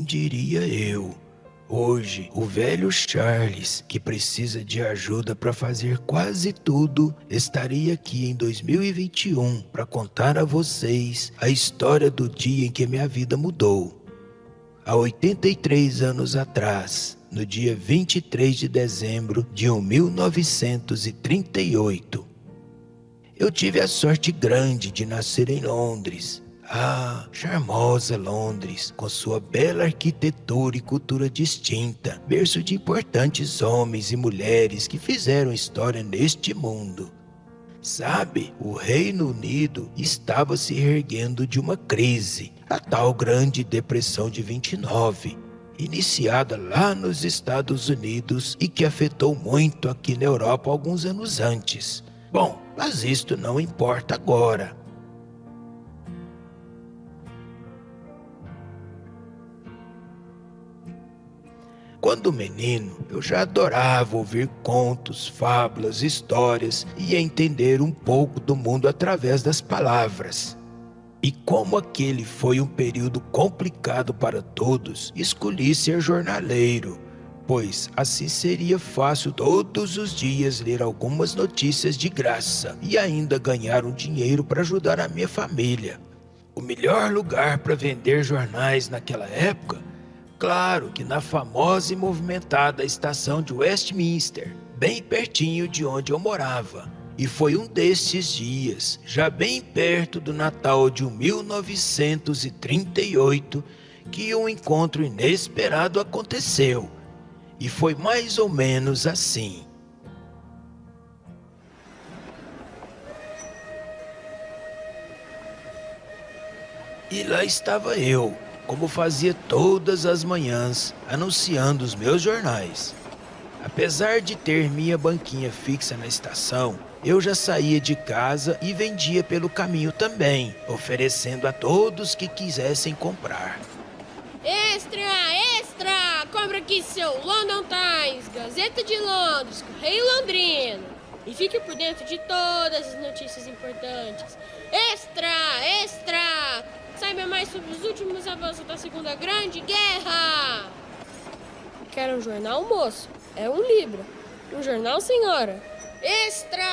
diria eu? Hoje, o velho Charles, que precisa de ajuda para fazer quase tudo, estaria aqui em 2021 para contar a vocês a história do dia em que minha vida mudou. Há 83 anos atrás, no dia 23 de dezembro de 1938, eu tive a sorte grande de nascer em Londres. Ah, charmosa Londres, com sua bela arquitetura e cultura distinta, berço de importantes homens e mulheres que fizeram história neste mundo. Sabe, o Reino Unido estava se reerguendo de uma crise, a tal Grande Depressão de 29, iniciada lá nos Estados Unidos e que afetou muito aqui na Europa alguns anos antes. Bom, mas isto não importa agora. Quando menino, eu já adorava ouvir contos, fábulas, histórias e entender um pouco do mundo através das palavras. E como aquele foi um período complicado para todos, escolhi ser jornaleiro, pois assim seria fácil todos os dias ler algumas notícias de graça e ainda ganhar um dinheiro para ajudar a minha família. O melhor lugar para vender jornais naquela época? Claro que na famosa e movimentada estação de Westminster, bem pertinho de onde eu morava. E foi um desses dias, já bem perto do Natal de 1938, que um encontro inesperado aconteceu. E foi mais ou menos assim. E lá estava eu, como fazia todas as manhãs, anunciando os meus jornais. Apesar de ter minha banquinha fixa na estação, eu já saía de casa e vendia pelo caminho também, oferecendo a todos que quisessem comprar. Extra, extra! Compra aqui seu London Times, Gazeta de Londres, Correio Londrino. E fique por dentro de todas as notícias importantes. Extra, extra! Saiba mais sobre os últimos avanços da Segunda Grande Guerra! Quer um jornal, moço? É um livro. Um jornal, senhora? Extra!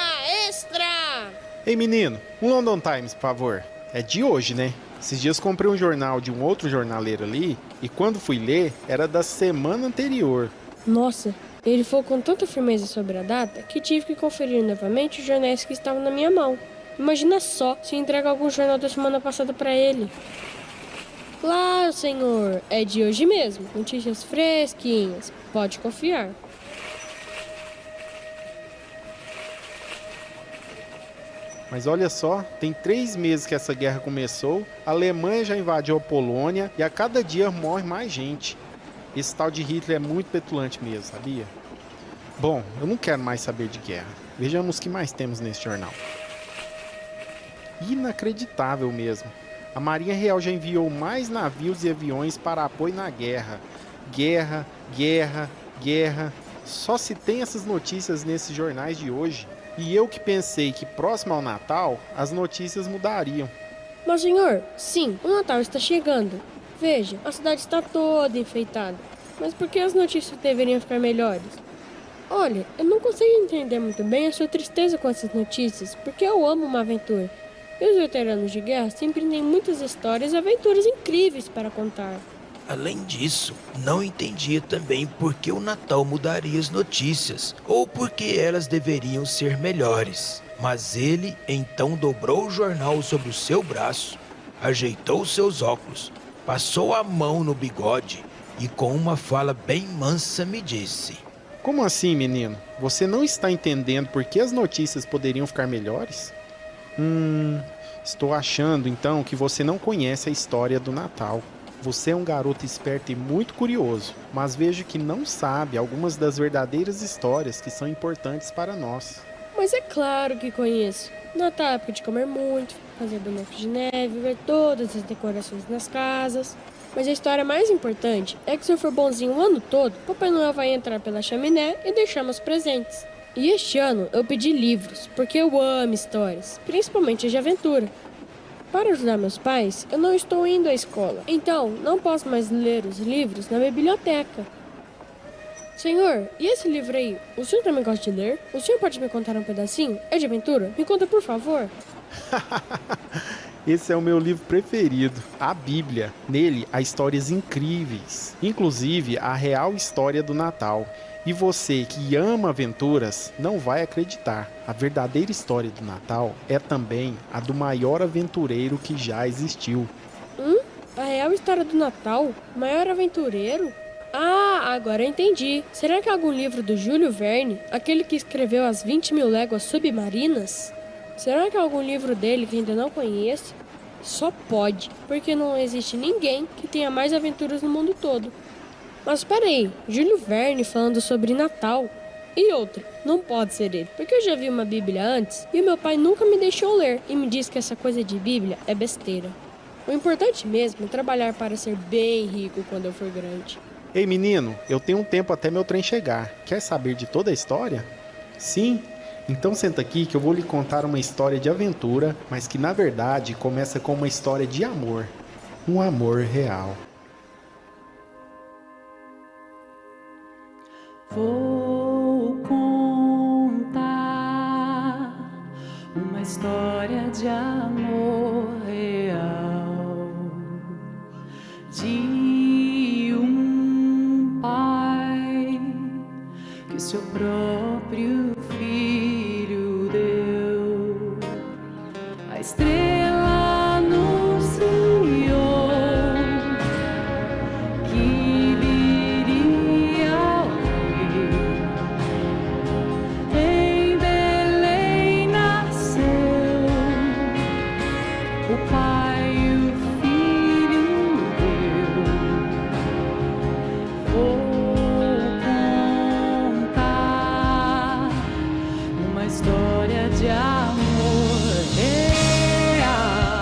Extra! Ei, menino, um London Times, por favor. É de hoje, né? Esses dias comprei um jornal de um outro jornaleiro ali e quando fui ler, era da semana anterior. Nossa, ele falou com tanta firmeza sobre a data que tive que conferir novamente os jornais que estavam na minha mão. Imagina só se entrega algum jornal da semana passada para ele. Claro, senhor, é de hoje mesmo. Notícias fresquinhas, pode confiar. Mas olha só, tem 3 meses que essa guerra começou, a Alemanha já invadiu a Polônia e a cada dia morre mais gente. Esse tal de Hitler é muito petulante mesmo, sabia? Bom, eu não quero mais saber de guerra. Vejamos o que mais temos nesse jornal. Inacreditável mesmo. A Marinha Real já enviou mais navios e aviões para apoio na guerra. Guerra, guerra, guerra. Só se tem essas notícias nesses jornais de hoje. E eu que pensei que próximo ao Natal, as notícias mudariam. Mas, senhor, sim, o Natal está chegando. Veja, a cidade está toda enfeitada. Mas por que as notícias deveriam ficar melhores? Olha, eu não consigo entender muito bem a sua tristeza com essas notícias, porque eu amo uma aventura. E os veteranos de guerra sempre têm muitas histórias e aventuras incríveis para contar. Além disso, não entendia também por que o Natal mudaria as notícias, ou por que elas deveriam ser melhores. Mas ele então dobrou o jornal sobre o seu braço, ajeitou seus óculos, passou a mão no bigode e com uma fala bem mansa me disse: Como assim, menino? Você não está entendendo por que as notícias poderiam ficar melhores? Estou achando então que você não conhece a história do Natal. Você é um garoto esperto e muito curioso, mas vejo que não sabe algumas das verdadeiras histórias que são importantes para nós. Mas é claro que conheço. Natal é época de comer muito, fazer bonecos de neve, ver todas as decorações nas casas. Mas a história mais importante é que se eu for bonzinho o ano todo, Papai Noel vai entrar pela chaminé e deixar meus presentes. E este ano eu pedi livros, porque eu amo histórias, principalmente as de aventura. para ajudar meus pais, eu não estou indo à escola. Então, não posso mais ler os livros na biblioteca. Senhor, e esse livro aí? O senhor também gosta de ler? O senhor pode me contar um pedacinho? É de aventura? Me conta, por favor. Esse é o meu livro preferido, a Bíblia. Nele há histórias incríveis, inclusive a real história do Natal. E você que ama aventuras não vai acreditar. A verdadeira história do Natal é também a do maior aventureiro que já existiu. A real história do Natal? O maior aventureiro? Ah, agora eu entendi. Será que é algum livro do Júlio Verne, aquele que escreveu As 20.000 Léguas Submarinas? Será que é algum livro dele que ainda não conheço? Só pode, porque não existe ninguém que tenha mais aventuras no mundo todo. Mas peraí, Júlio Verne falando sobre Natal. E outra, não pode ser ele, porque eu já vi uma Bíblia antes e o meu pai nunca me deixou ler e me disse que essa coisa de Bíblia é besteira. O importante mesmo é trabalhar para ser bem rico quando eu for grande. Ei menino, eu tenho um tempo até meu trem chegar. Quer saber de toda a história? Sim? Então senta aqui que eu vou lhe contar uma história de aventura, mas que na verdade começa com uma história de amor. Um amor real. Vou contar uma história de amor real, de um pai que o seu próprio filho deu. A estrela anunciou que viria em Belém, nasceu o pai e o filho deu. Vou contar uma história de amor real.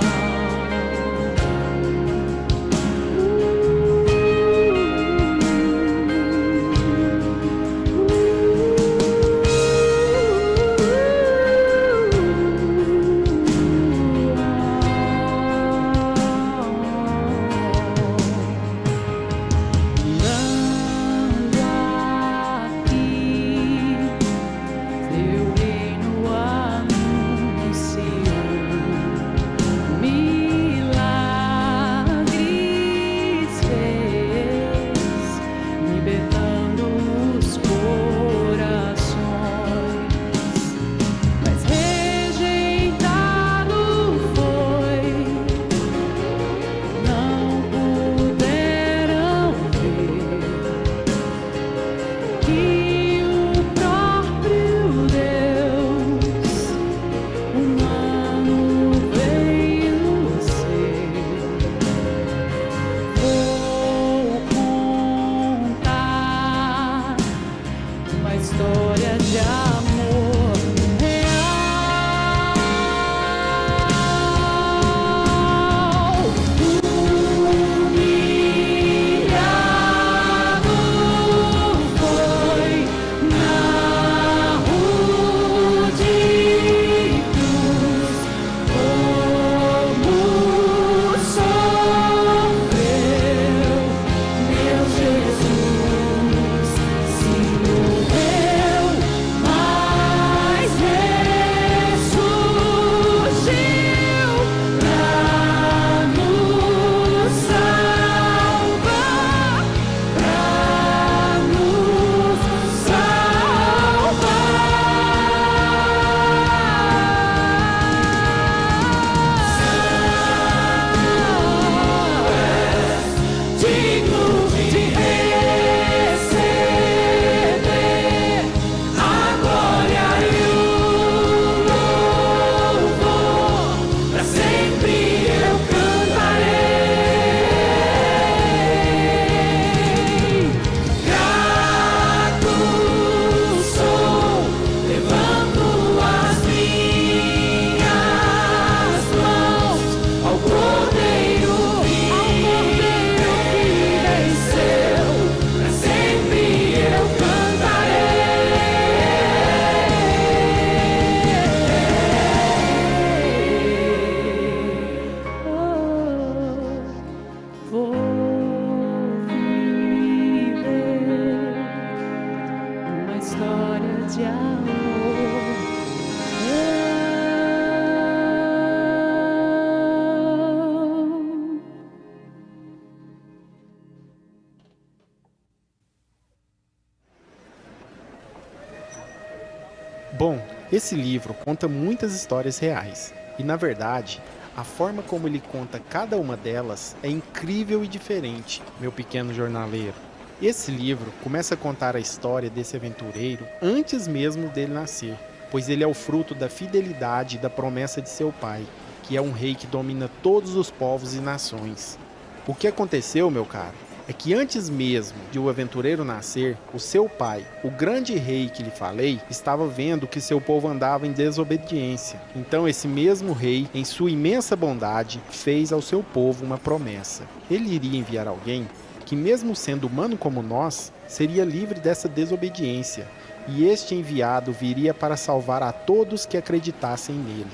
Bom, esse livro conta muitas histórias reais. E, na verdade, a forma como ele conta cada uma delas é incrível e diferente, meu pequeno jornaleiro. Esse livro começa a contar a história desse aventureiro antes mesmo dele nascer, pois ele é o fruto da fidelidade e da promessa de seu pai, que é um rei que domina todos os povos e nações. O que aconteceu, meu caro, é que antes mesmo de o aventureiro nascer, o seu pai, o grande rei que lhe falei, estava vendo que seu povo andava em desobediência. Então esse mesmo rei, em sua imensa bondade, fez ao seu povo uma promessa. Ele iria enviar alguém que, mesmo sendo humano como nós, seria livre dessa desobediência, e este enviado viria para salvar a todos que acreditassem nele.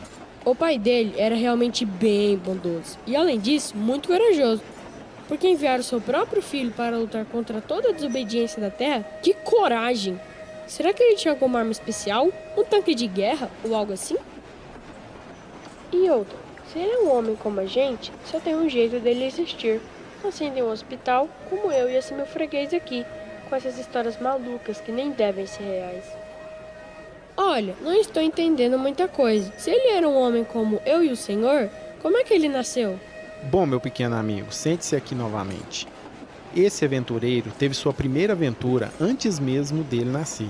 O pai dele era realmente bem bondoso e, além disso, muito corajoso. Porque enviar o seu próprio filho para lutar contra toda a desobediência da terra? Que coragem! Será que ele tinha alguma arma especial? Um tanque de guerra ou algo assim? E outra, se ele é um homem como a gente, só tem um jeito dele existir. Nascendo em um hospital, como eu e esse meu freguês aqui, com essas histórias malucas que nem devem ser reais. Olha, não estou entendendo muita coisa. Se ele era um homem como eu e o senhor, como é que ele nasceu? Bom, meu pequeno amigo, sente-se aqui novamente. Esse aventureiro teve sua primeira aventura antes mesmo dele nascer.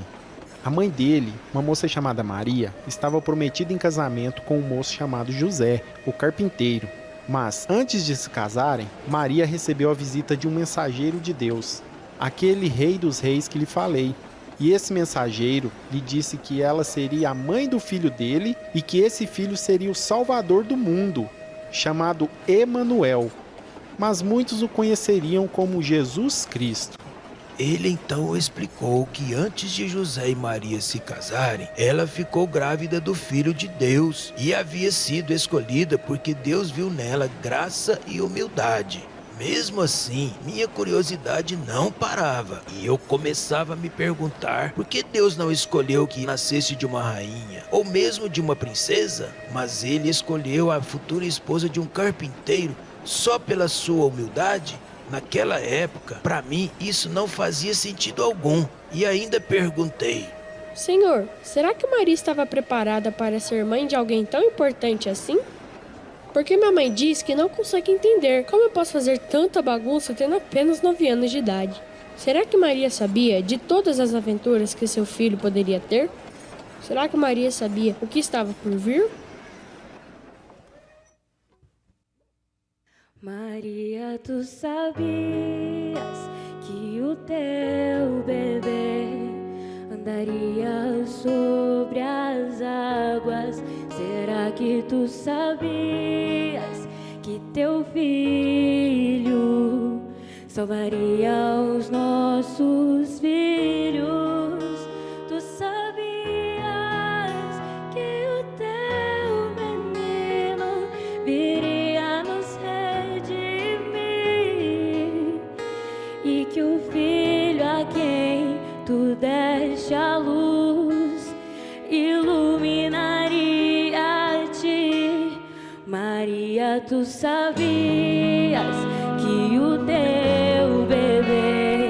A mãe dele, uma moça chamada Maria, estava prometida em casamento com um moço chamado José, o carpinteiro. Mas, antes de se casarem, Maria recebeu a visita de um mensageiro de Deus, aquele rei dos reis que lhe falei. E esse mensageiro lhe disse que ela seria a mãe do filho dele e que esse filho seria o salvador do mundo, chamado Emanuel, mas muitos o conheceriam como Jesus Cristo. Ele então explicou que antes de José e Maria se casarem, ela ficou grávida do Filho de Deus e havia sido escolhida porque Deus viu nela graça e humildade. Mesmo assim, minha curiosidade não parava e eu começava a me perguntar por que Deus não escolheu que nascesse de uma rainha ou mesmo de uma princesa, mas ele escolheu a futura esposa de um carpinteiro só pela sua humildade? Naquela época, para mim, isso não fazia sentido algum e ainda perguntei: Senhor, será que Maria estava preparada para ser mãe de alguém tão importante assim? Porque minha mãe diz que não consegue entender como eu posso fazer tanta bagunça tendo apenas 9 anos de idade. Será que Maria sabia de todas as aventuras que seu filho poderia ter? Será que Maria sabia o que estava por vir? Maria, tu sabias que o teu bebê andaria sobre as águas? Será que tu sabias que teu filho salvaria os nossos filhos? Tu sabias que o teu menino viria nos redimir e que o filho a quem tu deste a luz iluminaria a ti. Maria, tu sabias que o teu bebê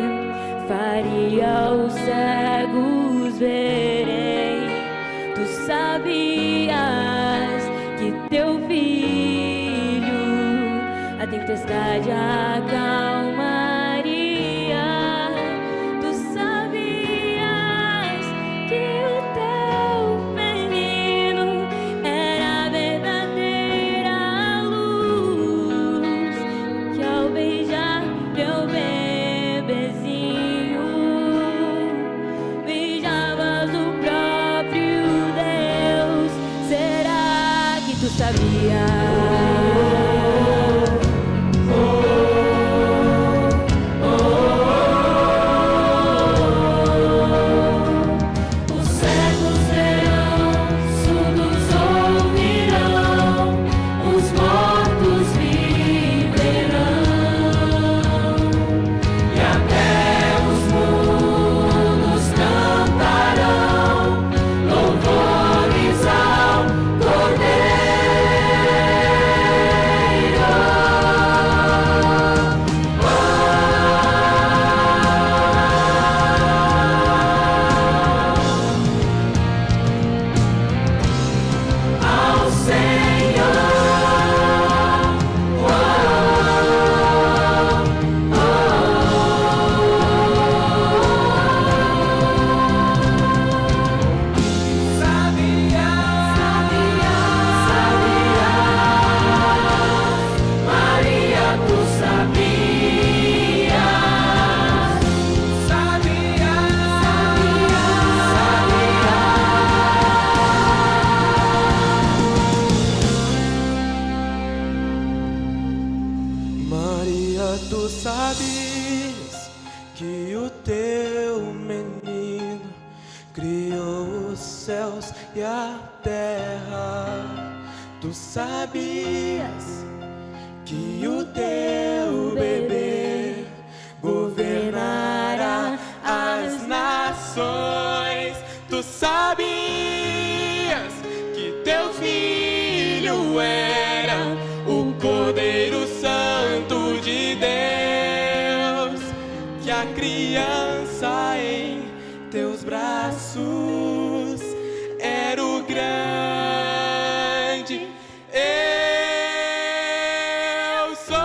faria os cegos verem. Tu sabias que teu filho a tempestade acalmaria. Tu sabias que o teu menino era a verdadeira luz, que ao beijar teu bebezinho beijavas o próprio Deus. Será que tu sabias? Tu sabias que o teu menino criou os céus e a terra. Tu sabias que o teu bebê governará as nações. Tu sabias que teu filho era o Cordeiro Santo de Deus, que a criança em teus braços era o grande eu sou.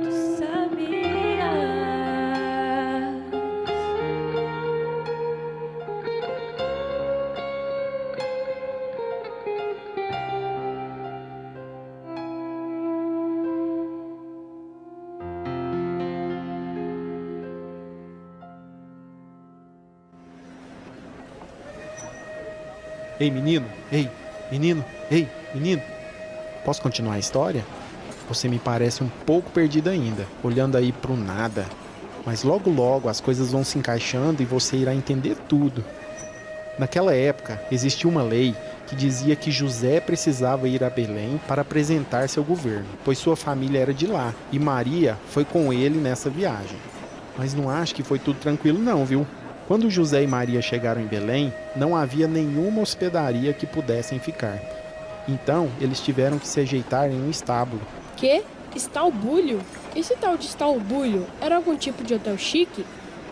Tu sabias. Ei, menino! Ei, menino! Ei, menino! Posso continuar a história? Você me parece um pouco perdido ainda, olhando aí pro nada. Mas logo logo as coisas vão se encaixando e você irá entender tudo. Naquela época, existia uma lei que dizia que José precisava ir a Belém para apresentar-se ao governo, pois sua família era de lá, e Maria foi com ele nessa viagem. Mas não acho que foi tudo tranquilo não, viu? Quando José e Maria chegaram em Belém, não havia nenhuma hospedaria que pudessem ficar. Então, eles tiveram que se ajeitar em um estábulo. Que? Estalbulho? Esse tal de estalbulho era algum tipo de hotel chique?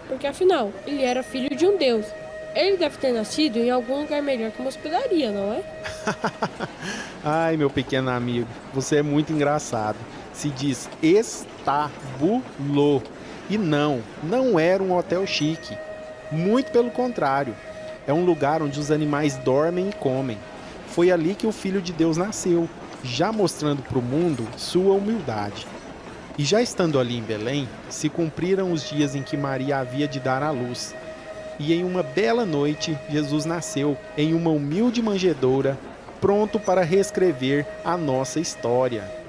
Porque afinal, ele era filho de um deus. Ele deve ter nascido em algum lugar melhor que uma hospedaria, não é? Ai, meu pequeno amigo, você é muito engraçado. Se diz estábulo. E não era um hotel chique. Muito pelo contrário. É um lugar onde os animais dormem e comem. Foi ali que o Filho de Deus nasceu, já mostrando para o mundo sua humildade. E já estando ali em Belém, se cumpriram os dias em que Maria havia de dar à luz. E em uma bela noite, Jesus nasceu em uma humilde manjedoura, pronto para reescrever a nossa história.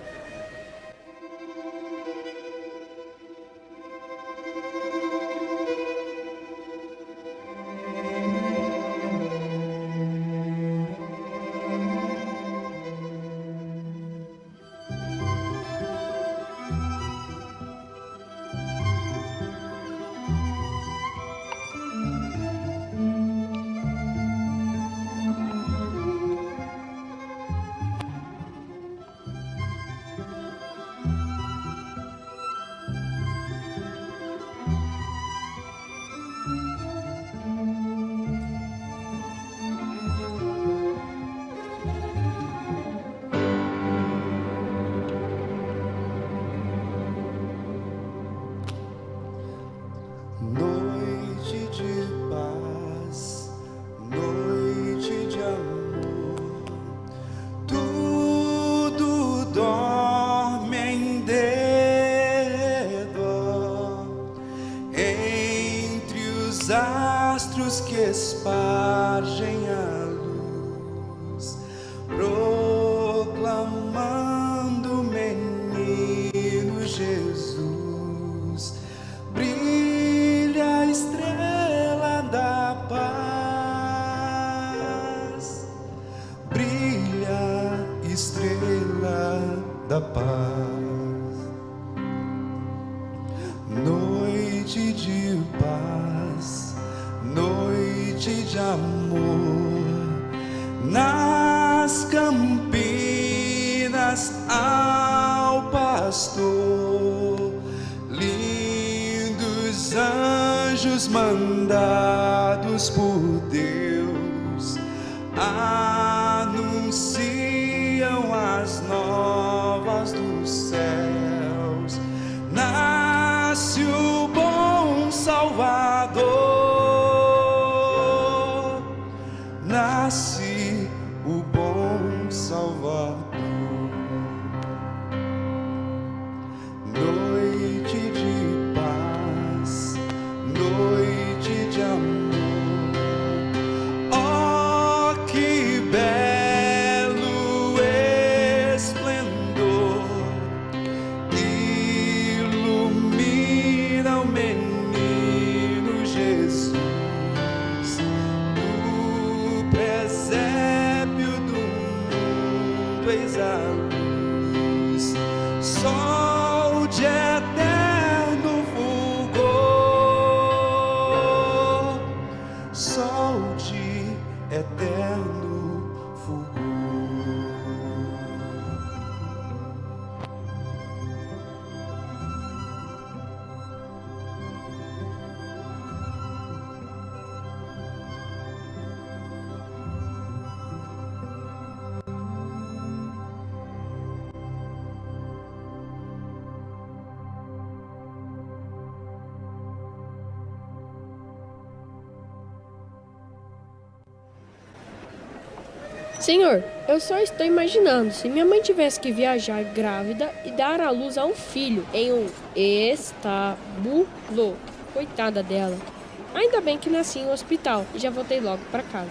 Noite de paz, noite de amor, tudo dorme em redor, entre os astros que espargem a luz, proclamando o menino Jesus. Brilha a estrela da paz, brilha a estrela da paz. Noite de paz, noite de amor, nas campinas ao pastor, lindos anjos mandados por Deus anunciam as novas dos céus. Nasce o bom Salvador, nasce o bom Salvador. Noite de paz, noite de amor, Senhor, eu só estou imaginando se minha mãe tivesse que viajar grávida e dar à luz a um filho em um estábulo. Coitada dela. Ainda bem que nasci em um hospital e já voltei logo para casa.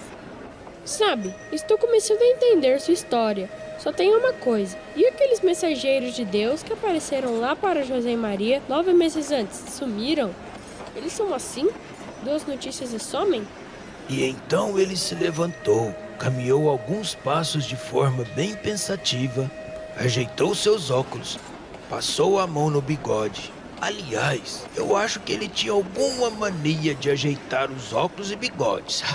Sabe, estou começando a entender sua história. Só tem uma coisa. E aqueles mensageiros de Deus que apareceram lá para José e Maria 9 meses antes, sumiram? Eles são assim? 2 notícias e somem? E então ele se levantou, caminhou alguns passos de forma bem pensativa, ajeitou seus óculos, passou a mão no bigode. Aliás, eu acho que ele tinha alguma mania de ajeitar os óculos e bigodes.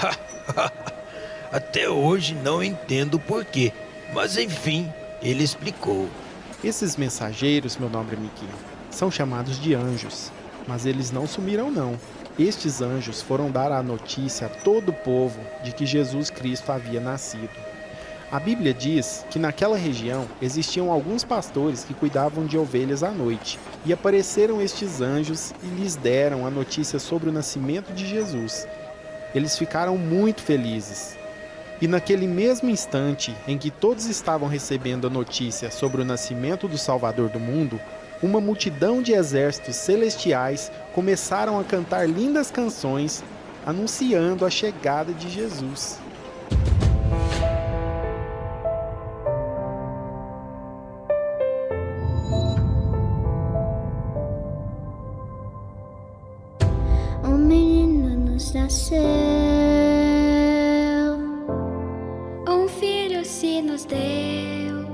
Até hoje não entendo o porquê, mas enfim, ele explicou. Esses mensageiros, meu nobre amiguinho, são chamados de anjos, mas eles não sumiram não. Estes anjos foram dar a notícia a todo o povo de que Jesus Cristo havia nascido. A Bíblia diz que naquela região existiam alguns pastores que cuidavam de ovelhas à noite, e apareceram estes anjos e lhes deram a notícia sobre o nascimento de Jesus. Eles ficaram muito felizes. E naquele mesmo instante em que todos estavam recebendo a notícia sobre o nascimento do Salvador do mundo, uma multidão de exércitos celestiais começaram a cantar lindas canções anunciando a chegada de Jesus. Um menino nos nasceu, um filho se nos deu,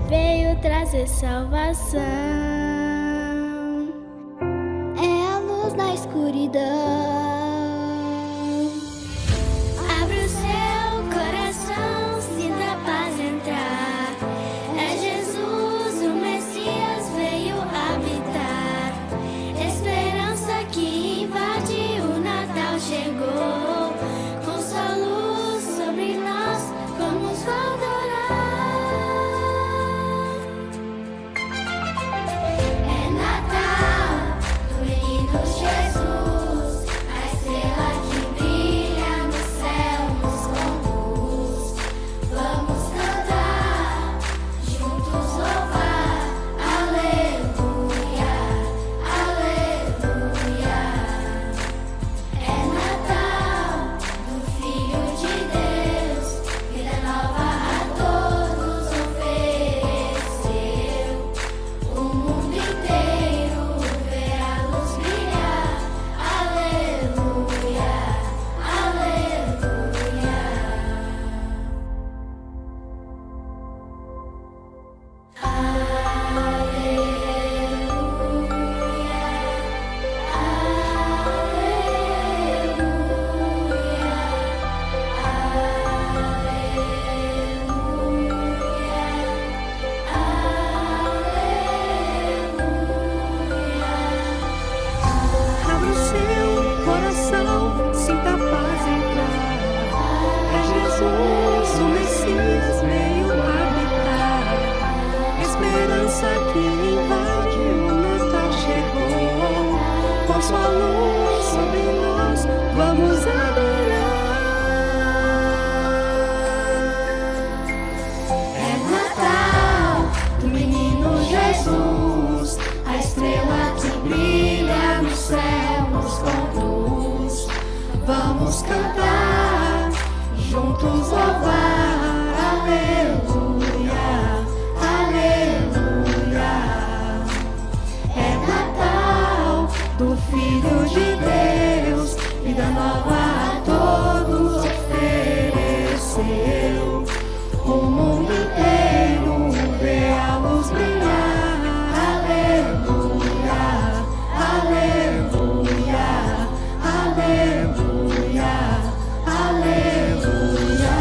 veio trazer salvação, é a luz na escuridão. Abre o seu coração, sinta a paz entrar, é Jesus, o Messias veio habitar, esperança que invade o Natal chegou, com sua luz sobre nós, vamos adorar. É Natal, do menino Jesus, a estrela que brilha no céu nos conduz. Vamos cantar, juntos louvar, aleluia, aleluia. É Natal, do Filho de Deus, vida nova a todos ofereceu. O mundo inteiro vê a luz brilhar, aleluia, Abra o seu coração, sinta a paz entrar. É Jesus, o Messias veio habitar. Esperança que invade o Natal chegou. Com sua luz sobre nós, vamos adorar. é Natal, do menino Jesus, a estrela que brilha no céu nos conduz. Vamos cantar, juntos louvar, aleluia, aleluia. É Natal, do Filho de Deus, vida nova a todos ofereceu. O mundo inteiro vê a luz brilhar, aleluia, aleluia, aleluia, aleluia.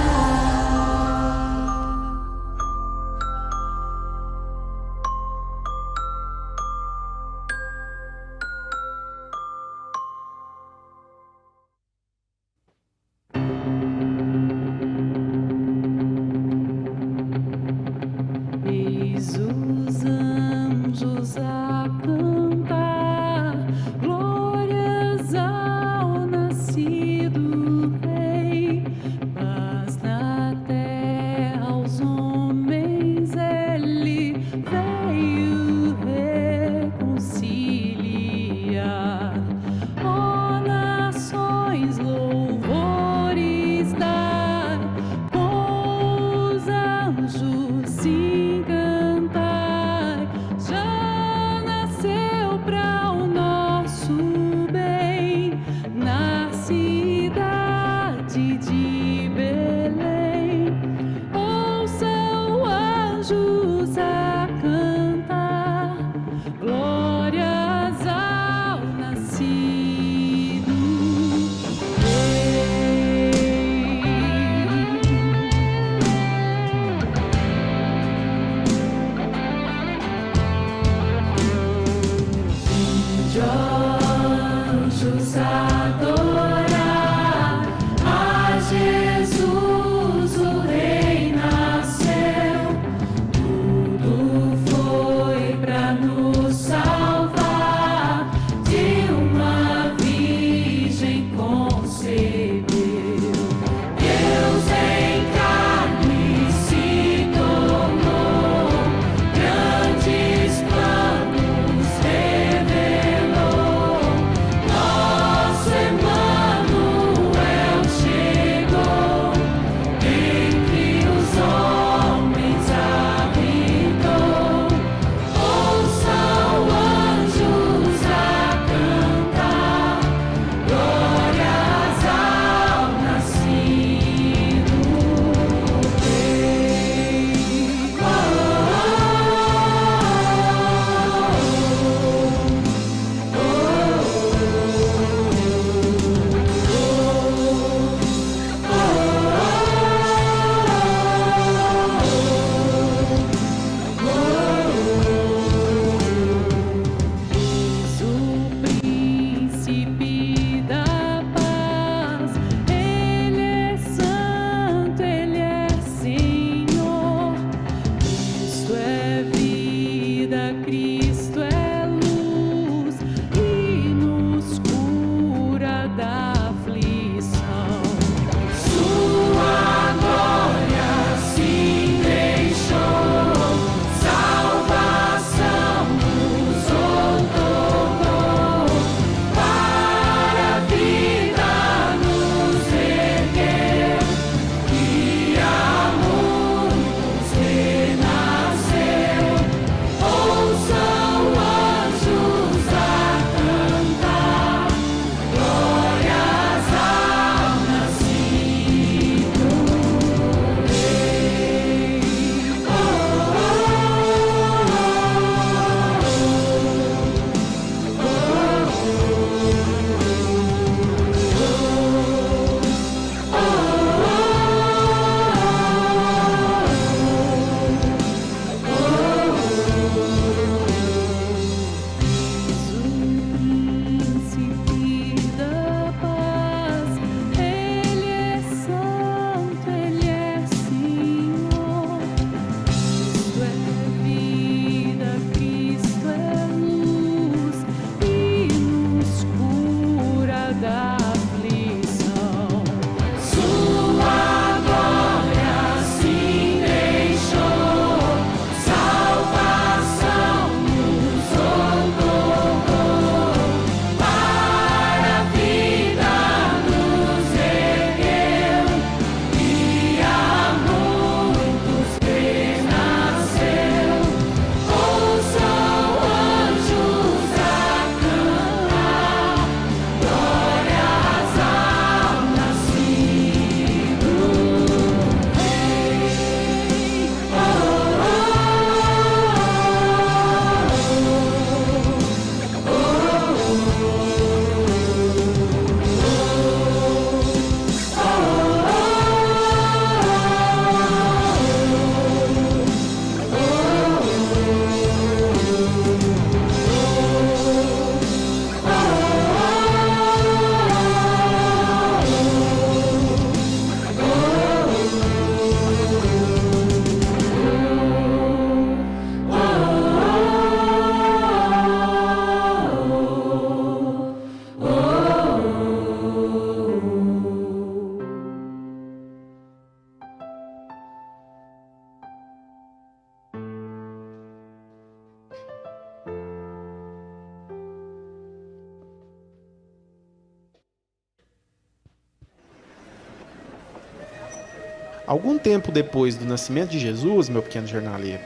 Algum tempo depois do nascimento de Jesus, meu pequeno jornaleiro,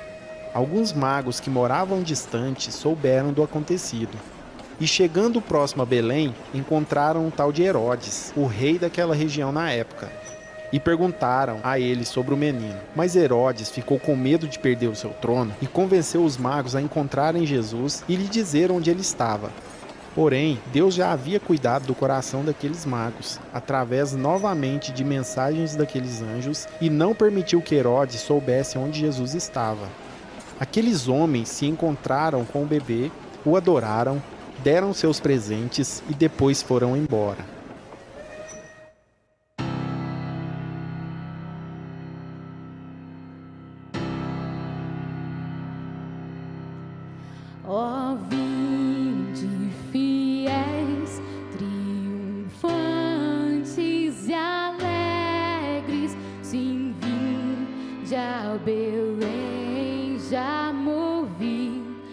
alguns magos que moravam distante souberam do acontecido. E chegando próximo a Belém, encontraram um tal de Herodes, o rei daquela região na época, e perguntaram a ele sobre o menino. Mas Herodes ficou com medo de perder o seu trono e convenceu os magos a encontrarem Jesus e lhe dizer onde ele estava. Porém, Deus já havia cuidado do coração daqueles magos, através novamente de mensagens daqueles anjos, e não permitiu que Herodes soubesse onde Jesus estava. Aqueles homens se encontraram com o bebê, o adoraram, deram seus presentes e depois foram embora. Ó, vinde fiéis, triunfantes e alegres, sim, vinde a Belém, já movidos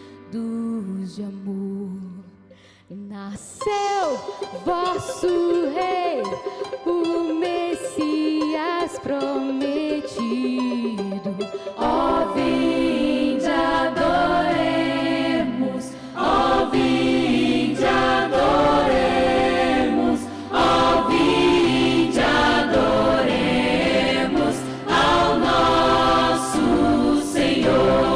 de amor. Nasceu vosso rei, o Messias prometido. Ó, vinde adoremos, ó, vinde adoremos, ó, vinde adoremos ao nosso Senhor.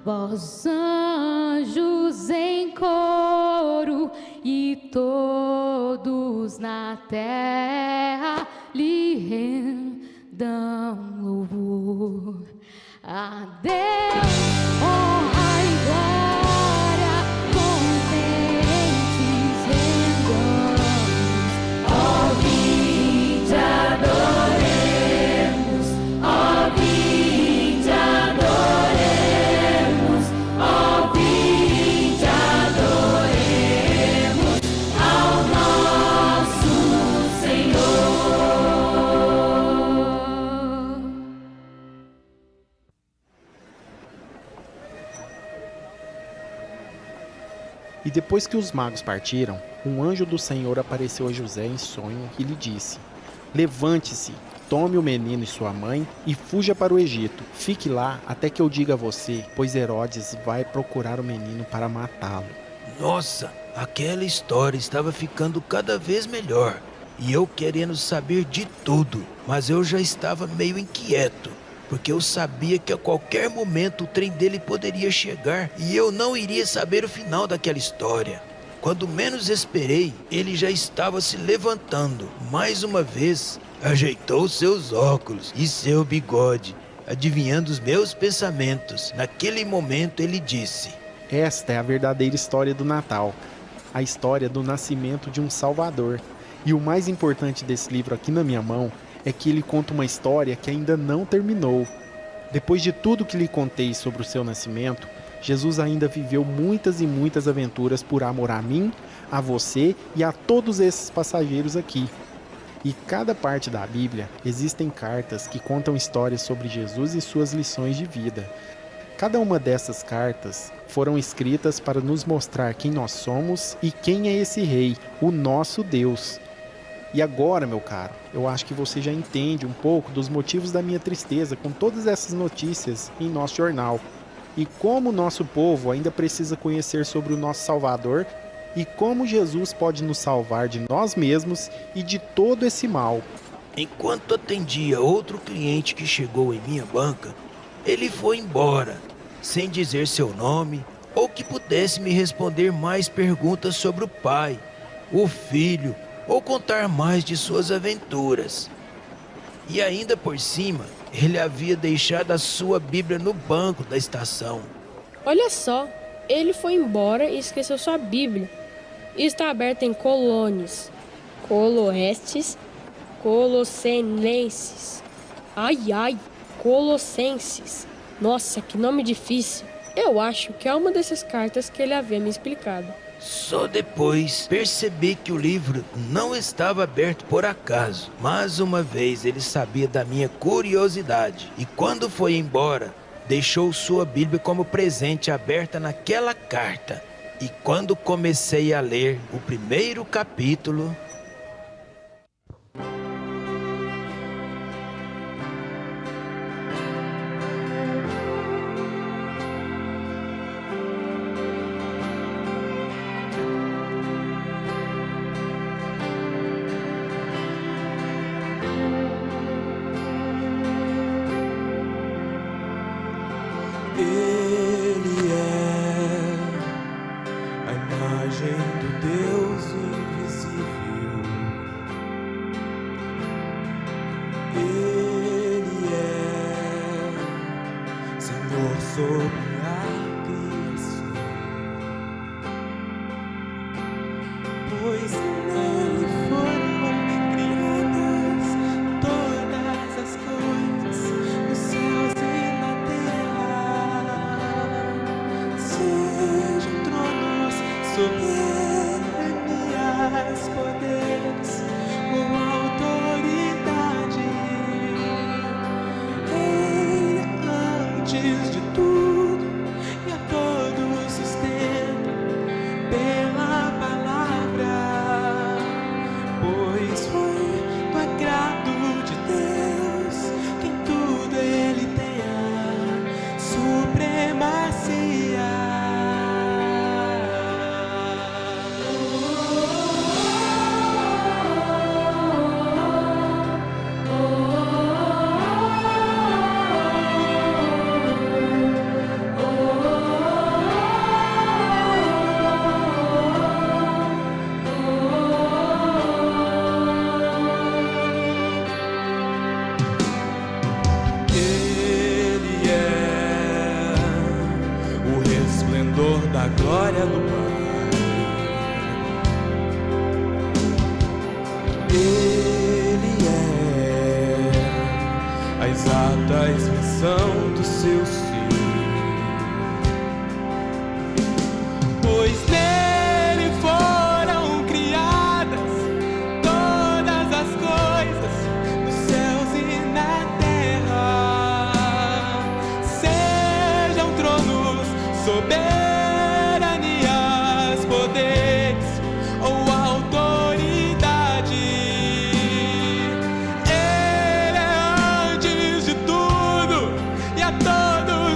Vós anjos em coro e todos na terra lhe rendam louvor. A Deus honra e glória, contentes rendamos. Ó, vinde adoremos, ó, vinde adoremos, ó, vinde adoremos ao nosso Senhor. E depois que os magos partiram, um anjo do Senhor apareceu a José em sonho e lhe disse: levante-se, tome o menino e sua mãe e fuja para o Egito. Fique lá até que eu diga a você, pois Herodes vai procurar o menino para matá-lo. Nossa, aquela história estava ficando cada vez melhor. e eu querendo saber de tudo, mas eu já estava meio inquieto, porque eu sabia que a qualquer momento o trem dele poderia chegar e eu não iria saber o final daquela história. Quando menos esperei, ele já estava se levantando. Mais uma vez, ajeitou seus óculos e seu bigode, adivinhando os meus pensamentos. Naquele momento ele disse: Esta é a verdadeira história do Natal, a história do nascimento de um Salvador. E o mais importante desse livro aqui na minha mão é que ele conta uma história que ainda não terminou. Depois de tudo que lhe contei sobre o seu nascimento, Jesus ainda viveu muitas e muitas aventuras por amor a mim, a você e a todos esses passageiros aqui. E cada parte da Bíblia existem cartas que contam histórias sobre Jesus e suas lições de vida. Cada uma dessas cartas foram escritas para nos mostrar quem nós somos e quem é esse rei, o nosso Deus. E agora, meu caro, eu acho que você já entende um pouco dos motivos da minha tristeza com todas essas notícias em nosso jornal. E como o nosso povo ainda precisa conhecer sobre o nosso Salvador e como Jesus pode nos salvar de nós mesmos e de todo esse mal. Enquanto atendia outro cliente que chegou em minha banca, ele foi embora, sem dizer seu nome ou que pudesse me responder mais perguntas sobre o pai, o filho ou contar mais de suas aventuras. E ainda por cima, ele havia deixado a sua Bíblia no banco da estação. Olha só, ele foi embora e esqueceu sua Bíblia. E está aberta em Colônios, Coloestes, Colossenenses. Ai, Colossenses. Nossa, que nome difícil. Eu acho que é uma dessas cartas que ele havia me explicado. Só depois percebi que o livro não estava aberto por acaso. Mais uma vez ele sabia da minha curiosidade. E quando foi embora, deixou sua Bíblia como presente aberta naquela carta. E quando comecei a ler o primeiro capítulo... Ele é a imagem do Deus invisível. Ele é Senhor sobre a criação, pois nele foram criadas todas as coisas nos céus e na terra, sejam tronos, soberanias, poderes ou autoridade. Ele é antes de tudo e a todos sustenta pela palavra, pois foi do agrado de Deus que em tudo ele tenha supremacia. Ele é o resplendor da glória do Pai. Ele é a exata expressão do seu ser, pois nele foram criadas todas as coisas nos céus e na terra, sejam tronos, soberanias, poderes ou autoridade. Ele é antes de tudo e a todos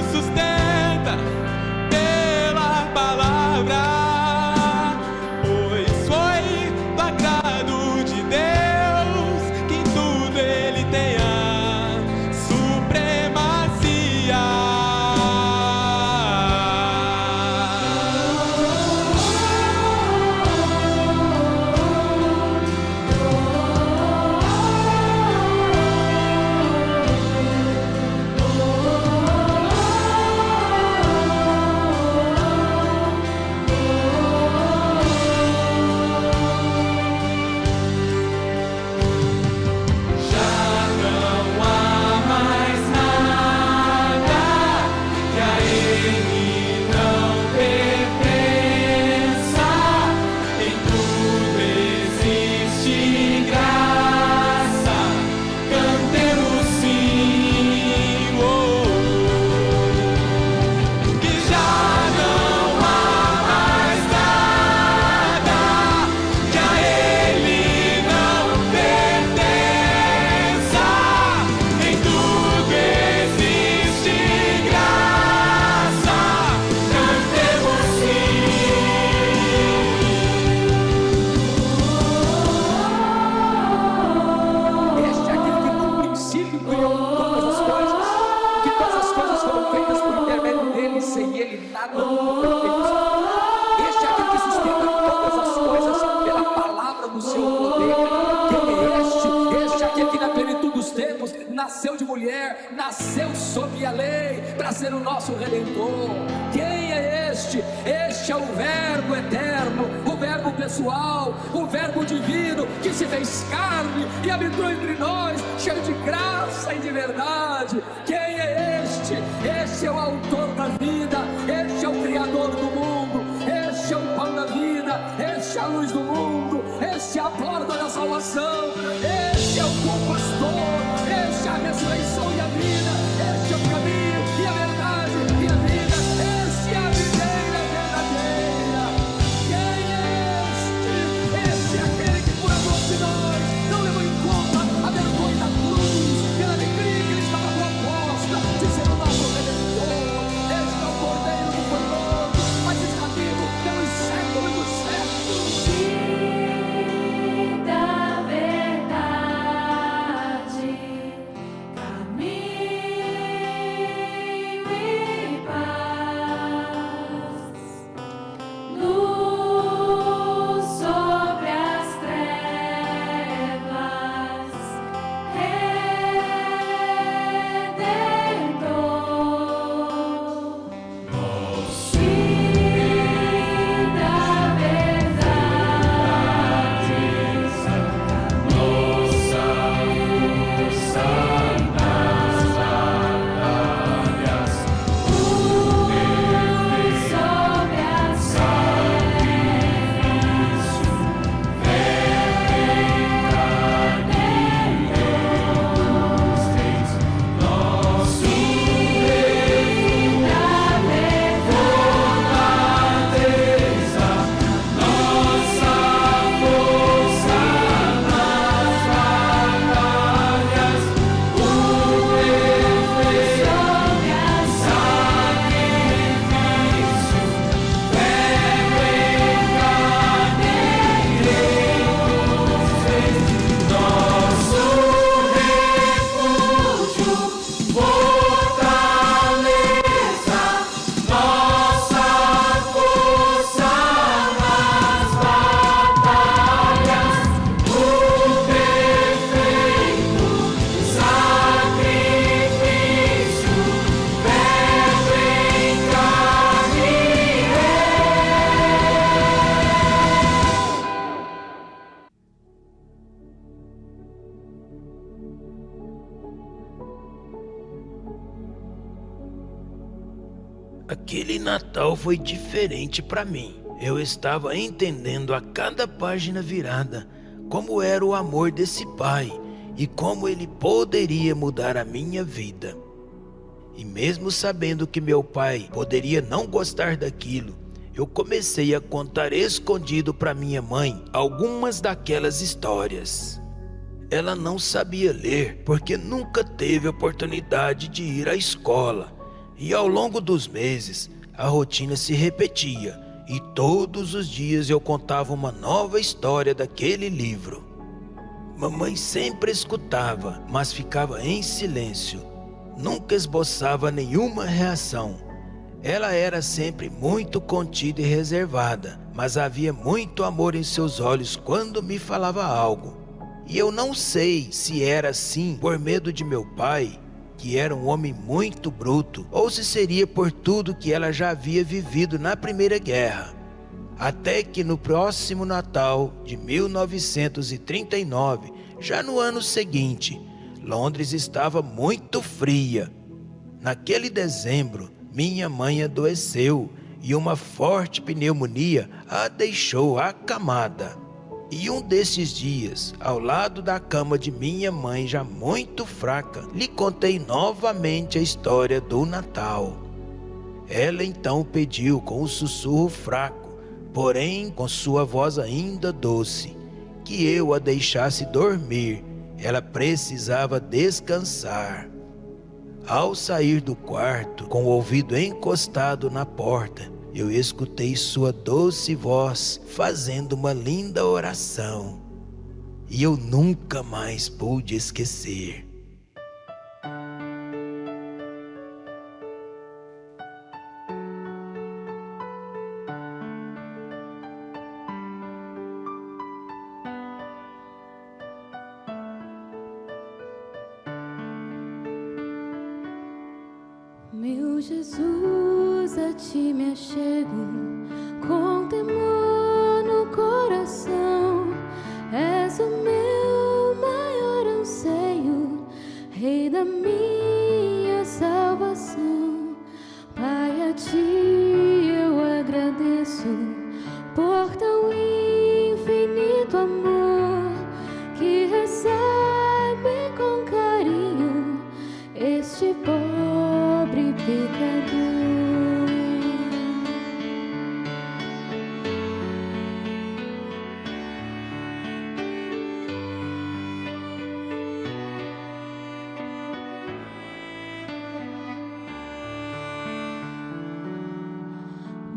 nasceu de mulher, nasceu sob a lei, para ser o nosso Redentor. Quem é este? Este é o Verbo eterno, o Verbo pessoal, o Verbo divino, que se fez carne e habitou entre nós, cheio de graça e de verdade. Quem é este? Este é o autor da vida, este é o Criador do mundo, este é o pão da vida, este é a luz do mundo, este é a porta da salvação, este é o bom pastor, este é a ressurreição e a vida, este é o caminho e a verdade e a vida, este é a videira verdadeira. Quem é este? Este é aquele que por amor de nós não levou em conta a vergonha da cruz, pela alegria que ele estava proposta de ser o nosso Redentor. Este é o Cordeiro que foi morto, mas está vivo pelos séculos dos séculos. Da verdade, caminho e paz, luz sobre as trevas, Redentor. Da verdade, nossa força nas batalhas, luz sobre as sacrifício, fé dos reis, nosso refúgio da fortaleza, nossa força nas batalhas, o perfeito sacrifício, verbo encarneiro dos reis, nosso refúgio, fortaleza, nossa força nas batalhas, o perfeito sacrifício, verbo Aquele Natal foi diferente para mim. Eu estava entendendo a cada página virada como era o amor desse pai e como ele poderia mudar a minha vida. E mesmo sabendo que meu pai poderia não gostar daquilo, eu comecei a contar escondido para minha mãe algumas daquelas histórias. Ela não sabia ler porque nunca teve oportunidade de ir à escola. E ao longo dos meses, a rotina se repetia e todos os dias eu contava uma nova história daquele livro. Mamãe sempre escutava, mas ficava em silêncio. Nunca esboçava nenhuma reação. Ela era sempre muito contida e reservada, mas havia muito amor em seus olhos quando me falava algo. E eu não sei se era assim por medo de meu pai, que era um homem muito bruto, ou se seria por tudo que ela já havia vivido na Primeira Guerra. Até que no próximo Natal de 1939, já no ano seguinte, Londres estava muito fria. Naquele dezembro, minha mãe adoeceu e uma forte pneumonia a deixou acamada. E um desses dias, ao lado da cama de minha mãe já muito fraca, lhe contei novamente a história do Natal. Ela então pediu com um sussurro fraco, porém com sua voz ainda doce, que eu a deixasse dormir. Ela precisava descansar. Ao sair do quarto, com o ouvido encostado na porta, eu escutei sua doce voz fazendo uma linda oração. E eu nunca mais pude esquecer. Jesus, a ti me achego, com temor no coração. És o meu maior anseio, Rei da minha salvação. Pai, a ti eu agradeço por tão infinito amor que recebe com carinho este pobre pecador.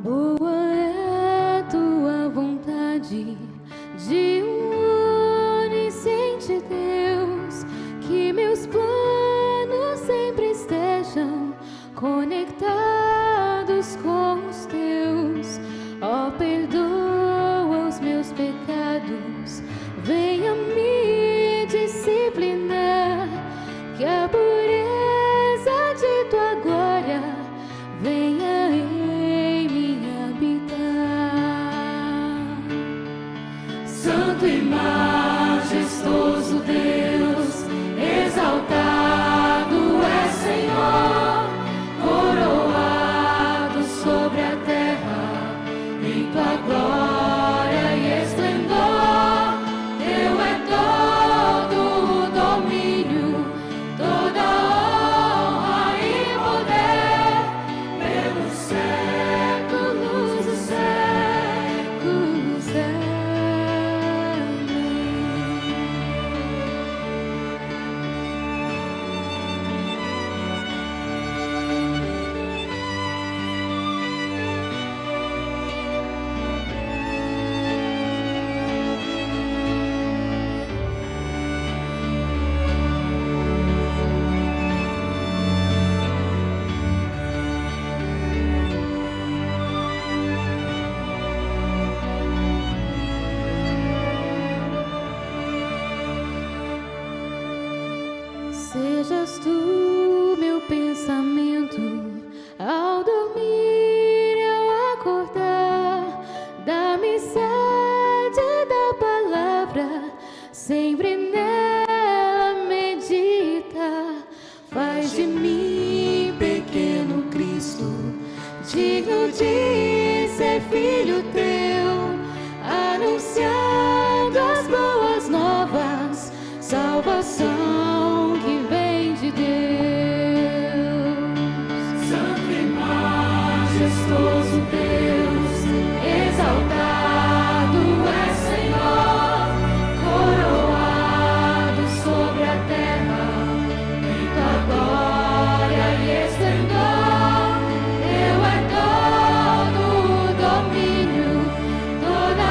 Boa é a tua vontade de onisciente Deus, que meus planos sempre estejam conectados com os teus. Ó, perdoa os meus pecados, venha me disciplinar, que a pureza de tua glória venha em mim habitar. Santo e majestoso Deus, exaltado é Senhor, coroado sobre a terra, em tua glória e esplendor. Teu é todo o domínio, toda honra e poder, pelos séculos dos séculos. Amém. Sejas tu meu pensamento ao dormir e ao acordar. Dá-me sede da palavra, sempre nela meditar. Faz de mim, pequeno Cristo, digno de ser filho teu, anunciando as boas novas, salvação que vem de Deus. Santo e majestoso Deus, exaltado é Senhor, coroado sobre a terra, em tua glória e esplendor. Teu é todo o domínio, toda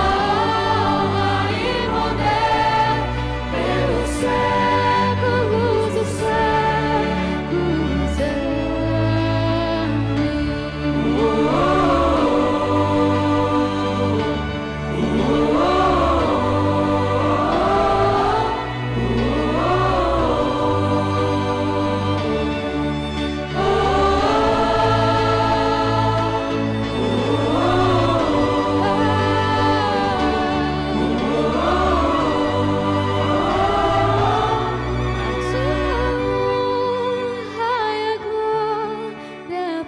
honra e poder, pelos séculos dos séculos.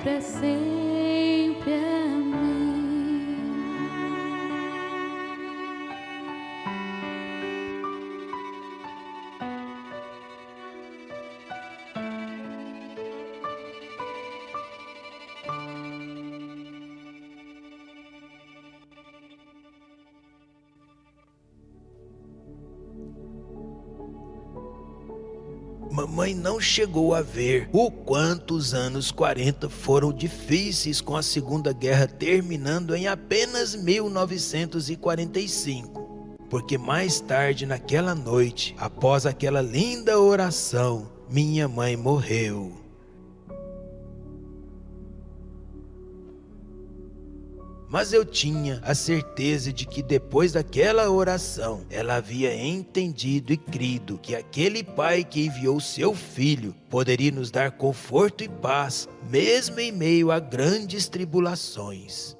Para sempre, amém. Mamãe não chegou a ver o quanto os anos 40 foram difíceis, com a Segunda Guerra terminando em apenas 1945. Porque mais tarde naquela noite, após aquela linda oração, minha mãe morreu. Mas eu tinha a certeza de que depois daquela oração, ela havia entendido e crido que aquele Pai que enviou seu Filho poderia nos dar conforto e paz, mesmo em meio a grandes tribulações.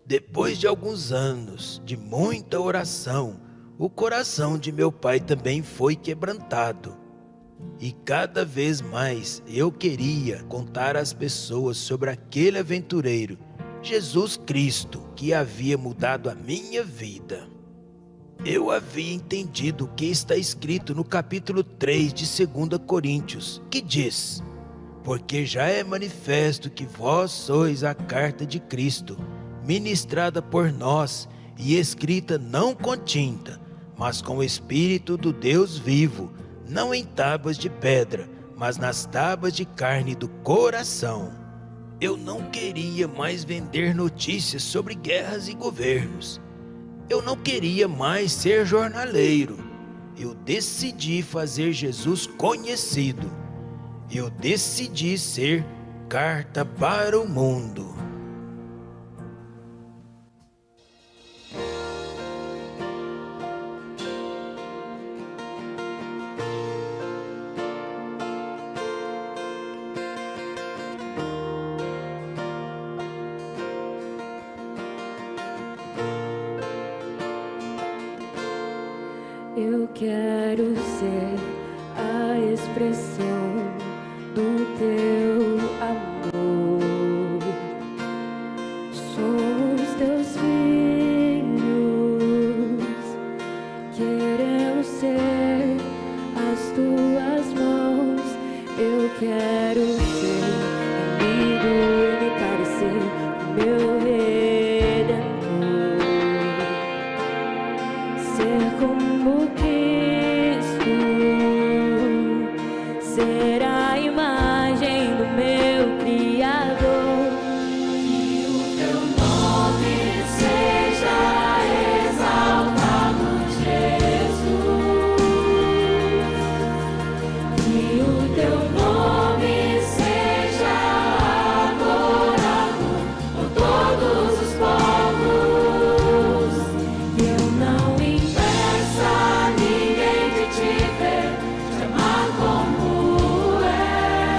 Depois de alguns anos de muita oração, o coração de meu pai também foi quebrantado. E cada vez mais eu queria contar às pessoas sobre aquele aventureiro, Jesus Cristo, que havia mudado a minha vida. Eu havia entendido o que está escrito no capítulo 3 de 2 Coríntios, que diz: porque já é manifesto que vós sois a carta de Cristo, ministrada por nós e escrita não com tinta, mas com o Espírito do Deus vivo, não em tábuas de pedra, mas nas tábuas de carne do coração. Eu não queria mais vender notícias sobre guerras e governos. Eu não queria mais ser jornaleiro. Eu decidi fazer Jesus conhecido. Eu decidi ser carta para o mundo. Eu quero ser a expressão do teu amor. Somos teus filhos, queremos ser as tuas mãos. Eu quero ser amigo e me parecer o meu Redentor. Ser como Cristo, ser a imagem do meu Criador. Que o teu nome seja exaltado, Jesus. Que o teu nome seja adorado por todos os povos. Que eu não impeça ninguém de te ver, te amar como és.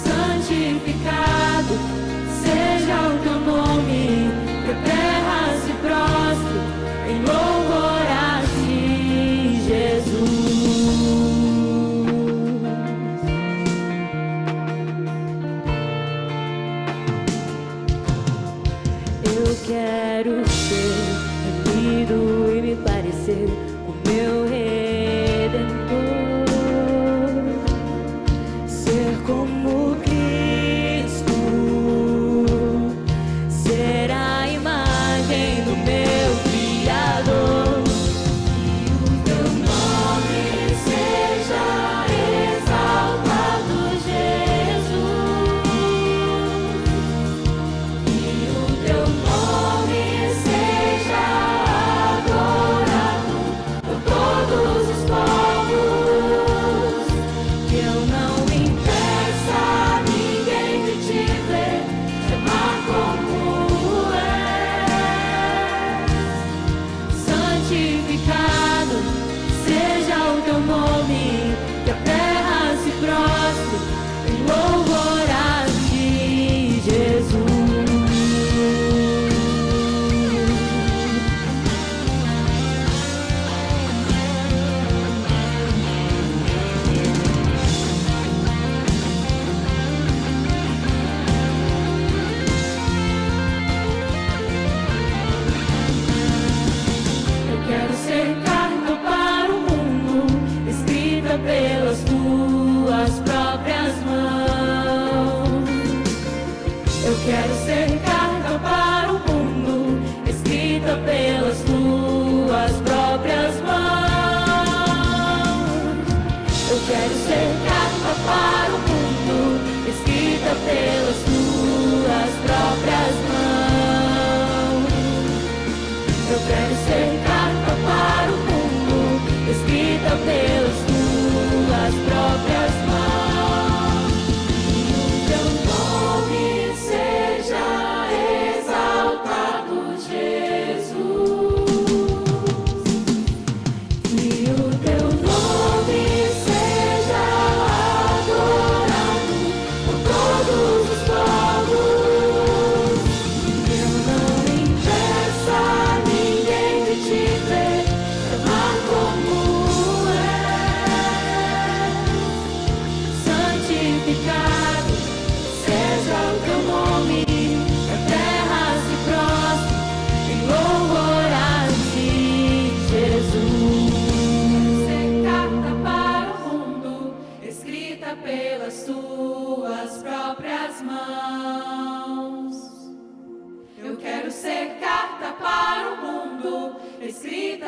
Santificado seja o teu nome, que a terra se prostre em louvor a ti, Jesus. Eu quero ser unido e me parecer com meu Redentor. Ser como Cristo, ser a imagem do meu Criador. Que o teu nome seja exaltado, Jesus. Que o teu nome seja adorado por todos os povos. Que eu não impeça ninguém de te ver, te amar como és.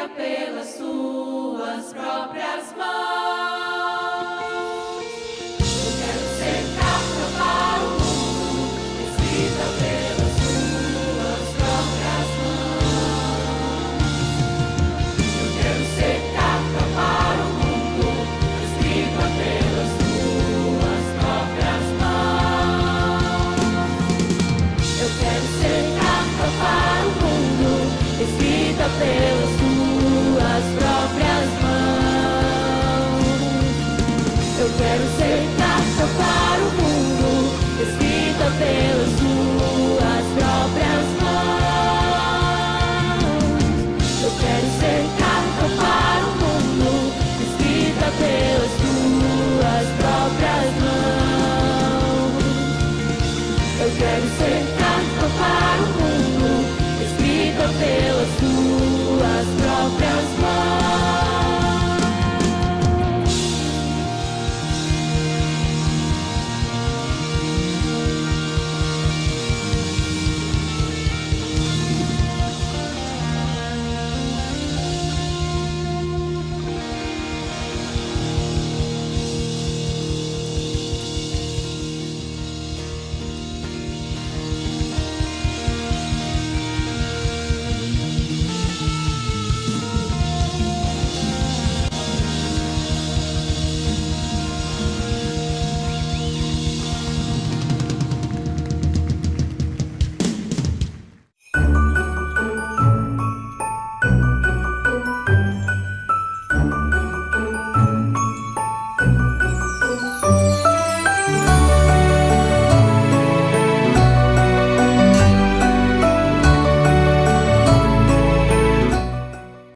pelas suas próprias